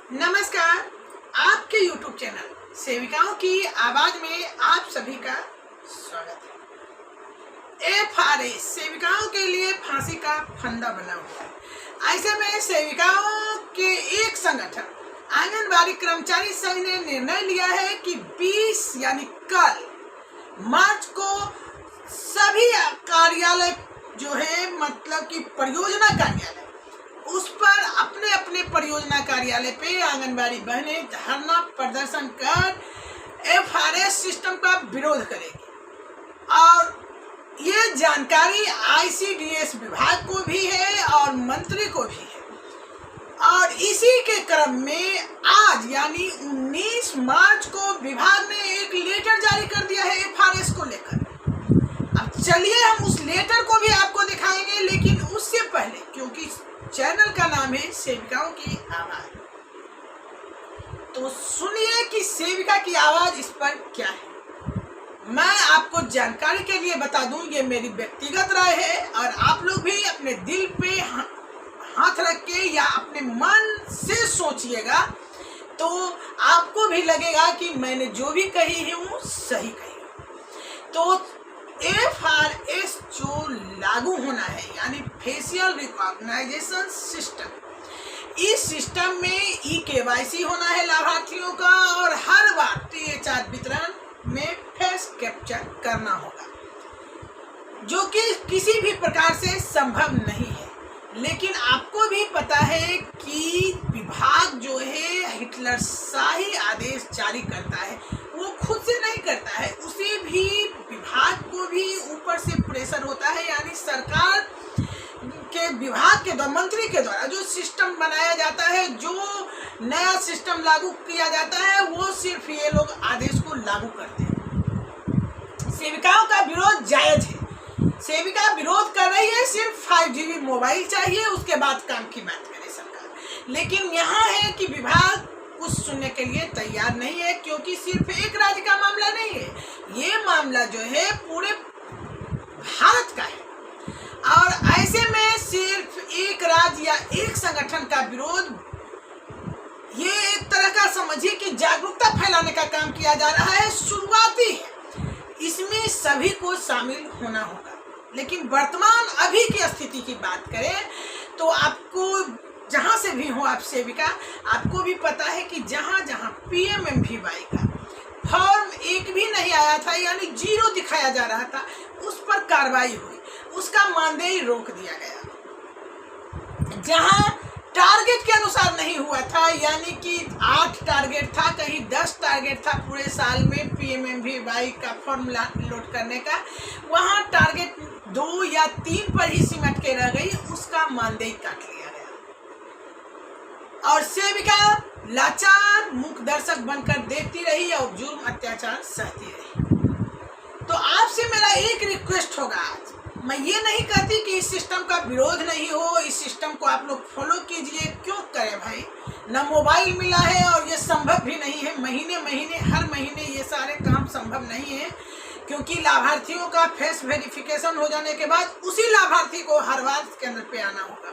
नमस्कार। आपके YouTube channel सेविकाओं की आवाज में आप सभी का स्वागत है। FRS सेविकाओं के लिए फांसी का फंदा बना हुआ है। ऐसे में सेविकाओं के एक संगठन आंगनबाड़ी कर्मचारी संघ ने निर्णय लिया है कि 20 यानी कल मार्च को सभी कार्यालय जो है मतलब कि परियोजना कार्यालय उस पर अपने अपने परियोजना कार्यालय पे आंगनबाड़ी बहनें धरना प्रदर्शन कर FRS सिस्टम का विरोध करेगी और ये जानकारी ICDS विभाग को भी है और मंत्री को भी है। और इसी के क्रम में आज यानी 19 मार्च को विभाग ने एक लेटर जारी कर दिया है FRS को लेकर। अब चलिए हम उस लेटर को भी आपको दिखाएंगे, लेकिन उससे पहले क्योंकि चैनल का नाम है सेविकाओं की आवाज, तो सुनिए कि सेविका की आवाज इस पर क्या है। मैं आपको जानकारी के लिए बता दूं, ये मेरी व्यक्तिगत राय है और आप लोग भी अपने दिल पे हाथ रख के या अपने मन से सोचिएगा तो आपको भी लगेगा कि मैंने जो भी कही हूँ सही कही। तो FRS जो लागू होना है यानी फेशियल रिकॉग्नाइजेशन सिस्टम, इस सिस्टम में eKYC होना है लाभार्थियों का और हर बार THR वितरण में फेस कैप्चर करना होगा, जो कि किसी भी प्रकार से संभव नहीं है। लेकिन आपको भी पता है कि विभाग जो है हिटलरशाही आदेश जारी करता है, वो खुद से नहीं करता है, उसे भी विभाग को भी ऊपर से प्रेशर होता है। यानी सरकार के विभाग के द्वारा मंत्री के द्वारा जो सिस्टम बनाया जाता है, जो नया सिस्टम लागू किया जाता है, वो सिर्फ ये लोग आदेश को लागू करते हैं। सेविकाओं का विरोध जायज है। सेविका विरोध कर रही है, सिर्फ 5GB मोबाइल चाहिए, उसके बाद काम की बात करे सरकार। लेकिन यहाँ है कि विभाग कुछ सुनने के लिए तैयार नहीं है, क्योंकि सिर्फ एक राज्य का मामला नहीं है, ये मामला जो है पूरे भारत का है। और ऐसे में सिर्फ एक राज्य या एक संगठन का विरोध, ये एक तरह का समझिए कि जागरूकता फैलाने का काम किया जा रहा है, शुरुआती है, इसमें सभी को शामिल होना होगा। लेकिन वर्तमान अभी की स्थिति की बात करें तो आपको जहाँ से भी हो आप सेविका, आपको भी पता है कि जहाँ जहाँ PMMVY का फॉर्म एक भी नहीं आया था यानी 0 दिखाया जा रहा था, उस पर कार्रवाई हुई, उसका मानदेय रोक दिया गया। जहाँ टारगेट के अनुसार नहीं हुआ था यानी कि 8 टारगेट था, कहीं 10 टारगेट था पूरे साल में PMMVY का फॉर्म लोड करने का, वहाँ टारगेट 2 या 3 पर ही सिमट के रह गई, उसका मानदेय काट लिया गया और सेविका लाचार मूक दर्शक बनकर देखती रही और जुर्म अत्याचार सहती रही। तो आपसे मेरा एक रिक्वेस्ट होगा, आज मैं ये नहीं कहती कि इस सिस्टम का विरोध नहीं हो, इस सिस्टम को आप लोग फॉलो कीजिए, क्यों करें भाई, ना मोबाइल मिला है और ये संभव भी नहीं है, महीने हर महीने ये सारे काम संभव नहीं है, क्योंकि लाभार्थियों का फेस वेरिफिकेशन हो जाने के बाद उसी लाभार्थी को हर बार केंद्र पे आना होगा,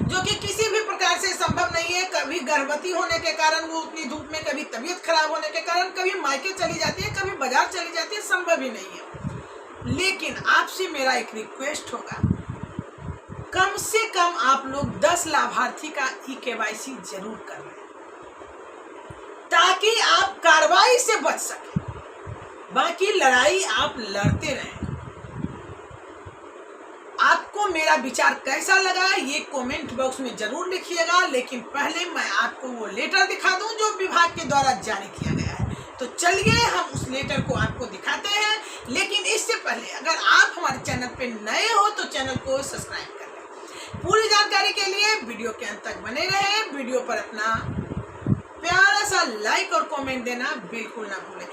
जो कि किसी भी प्रकार से संभव नहीं है। कभी गर्भवती होने के कारण वो उतनी धूप में, कभी तबीयत खराब होने के कारण, कभी मायके चली जाती है, कभी बाजार चली जाती है, संभव ही नहीं है। लेकिन आपसे मेरा एक रिक्वेस्ट होगा, कम से कम आप लोग 10 लाभार्थी का eKYC जरूर कर लें, ताकि आप कार्रवाई से बच सकें। बाकी लड़ाई आप लड़ते रहें। आपको मेरा विचार कैसा लगा ये कमेंट बॉक्स में जरूर लिखिएगा, लेकिन पहले मैं आपको वो लेटर दिखा दूं जो विभाग के द्वारा जारी किया गया है। तो चलिए हम उस लेटर को आपको दिखाते हैं, लेकिन इससे पहले अगर आप हमारे चैनल पे नए हो तो चैनल को सब्सक्राइब कर लें। पूरी जानकारी के लिए वीडियो के अंत तक बने रहें। वीडियो पर अपना प्यारा सा लाइक और कमेंट देना बिल्कुल ना भूलें।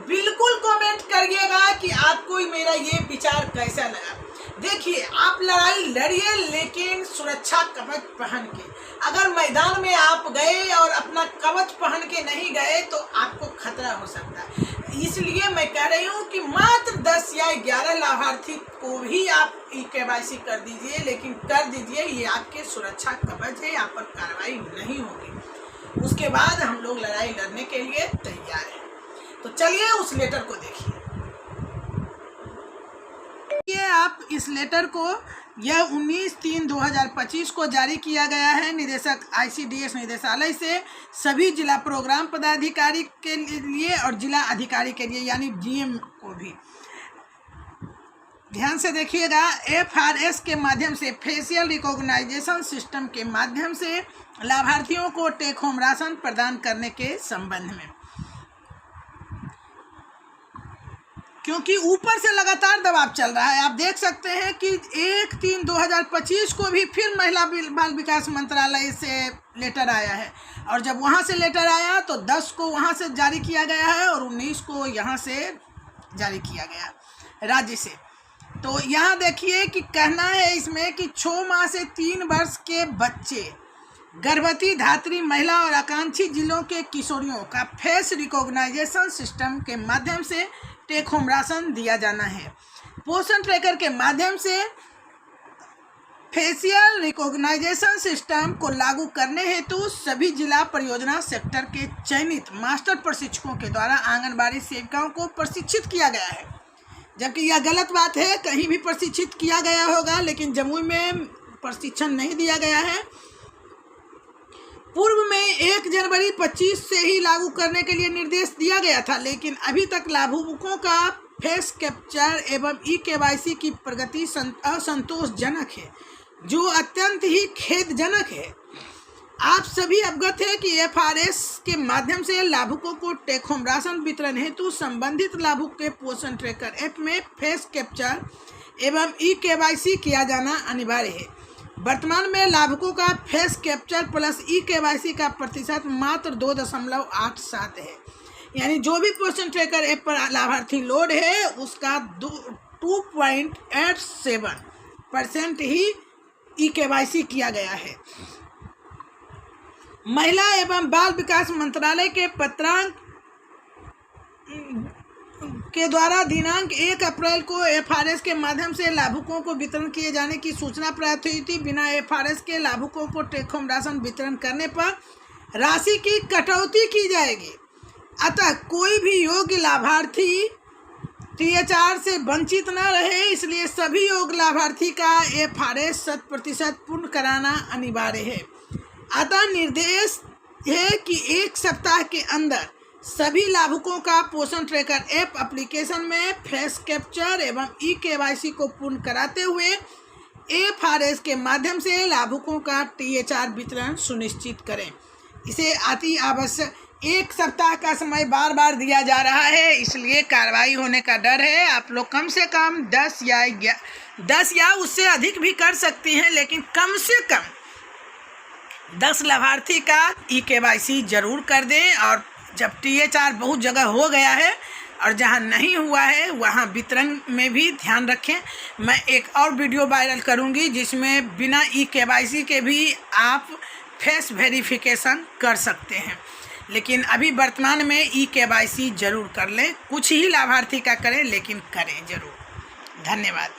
बिल्कुल कमेंट करिएगा कि आपको मेरा ये विचार कैसा लगा। देखिए, आप लड़ाई लड़िए, लेकिन सुरक्षा कवच पहन के। अगर मैदान में आप गए और अपना कवच पहन के नहीं गए तो आपको खतरा हो सकता है। इसलिए मैं कह रही हूँ कि मात्र 10 या 11 लाभार्थी को भी आप eKYC कर दीजिए, लेकिन कर दीजिए, ये आपके सुरक्षा कवच है, यहाँ पर कार्रवाई नहीं होगी। उसके बाद हम लोग लड़ाई लड़ने के लिए तैयार हैं। तो चलिए उस लेटर को देखिए। ये आप इस लेटर को, यह 19/3/2025 को जारी किया गया है निदेशक ICDS निदेशालय से सभी जिला प्रोग्राम पदाधिकारी के लिए और जिला अधिकारी के लिए यानी DM को भी। ध्यान से देखिएगा। FRS के माध्यम से फेशियल रिकॉग्नाइजेशन सिस्टम के माध्यम से लाभार्थियों को टेक होम राशन प्रदान करने के संबंध में, क्योंकि ऊपर से लगातार दबाव चल रहा है। आप देख सकते हैं कि 1/3/2025 को भी फिर महिला बाल विकास मंत्रालय से लेटर आया है, और जब वहां से लेटर आया तो 10 को वहां से जारी किया गया है और 19 को यहां से जारी किया गया राज्य से। तो यहाँ देखिए कि कहना है इसमें कि 6 माह से 3 वर्ष के बच्चे, गर्भवती, धात्री महिला और आकांक्षी जिलों के किशोरियों का फेस रिकॉग्नाइजेशन सिस्टम के माध्यम से टेक होम राशन दिया जाना है। पोषण ट्रैकर के माध्यम से फेशियल रिकॉग्नाइजेशन सिस्टम को लागू करने हेतु सभी जिला परियोजना सेक्टर के चयनित मास्टर प्रशिक्षकों के द्वारा आंगनबाड़ी सेविकाओं को प्रशिक्षित किया गया है। जबकि यह गलत बात है, कहीं भी प्रशिक्षित किया गया होगा, लेकिन जमुई में प्रशिक्षण नहीं दिया गया है। पूर्व में 1 जनवरी 25 से ही लागू करने के लिए निर्देश दिया गया था, लेकिन अभी तक लाभुकों का फेस कैप्चर एवं eKYC की प्रगति असंतोषजनक है, जो अत्यंत ही खेदजनक है। आप सभी अवगत है कि FRS के माध्यम से लाभुकों को टेक होम राशन वितरण हेतु संबंधित लाभुक के पोषण ट्रैकर ऐप में फेस कैप्चर एवं eKYC किया जाना अनिवार्य है। वर्तमान में लाभुकों का फेस कैप्चर प्लस eKYC का प्रतिशत मात्र 2.87 है, यानी जो भी पोषण ट्रैकर ऐप पर लाभार्थी लोड है उसका 2.87% ही eKYC किया गया है। महिला एवं बाल विकास मंत्रालय के पत्रांक के द्वारा दिनांक 1 अप्रैल को FRS के माध्यम से लाभुकों को वितरण किए जाने की सूचना प्राप्त हुई थी। बिना FRS के लाभुकों को टेक होम राशन वितरण करने पर राशि की कटौती की जाएगी। अतः कोई भी योग्य लाभार्थी THR से वंचित न रहे, इसलिए सभी योग्य लाभार्थी का FRS 100% पूर्ण कराना अनिवार्य है। अतः निर्देश है कि 1 सप्ताह के अंदर सभी लाभुकों का पोषण ट्रैकर ऐप एप्लीकेशन में फेस कैप्चर एवं eKYC को पूर्ण कराते हुए FRS के माध्यम से लाभुकों का THR वितरण सुनिश्चित करें। इसे अति आवश्यक 1 सप्ताह का समय बार बार दिया जा रहा है, इसलिए कार्रवाई होने का डर है। आप लोग कम से कम 10 या उससे अधिक भी कर सकती हैं, लेकिन कम से कम 10 लाभार्थी का eKYC जरूर कर दें। और जब THR बहुत जगह हो गया है और जहां नहीं हुआ है वहां वितरण में भी ध्यान रखें। मैं एक और वीडियो वायरल करूंगी जिसमें बिना eKYC के भी आप फेस वेरिफिकेशन कर सकते हैं, लेकिन अभी वर्तमान में eKYC जरूर कर लें। कुछ ही लाभार्थी का करें, लेकिन करें जरूर। धन्यवाद।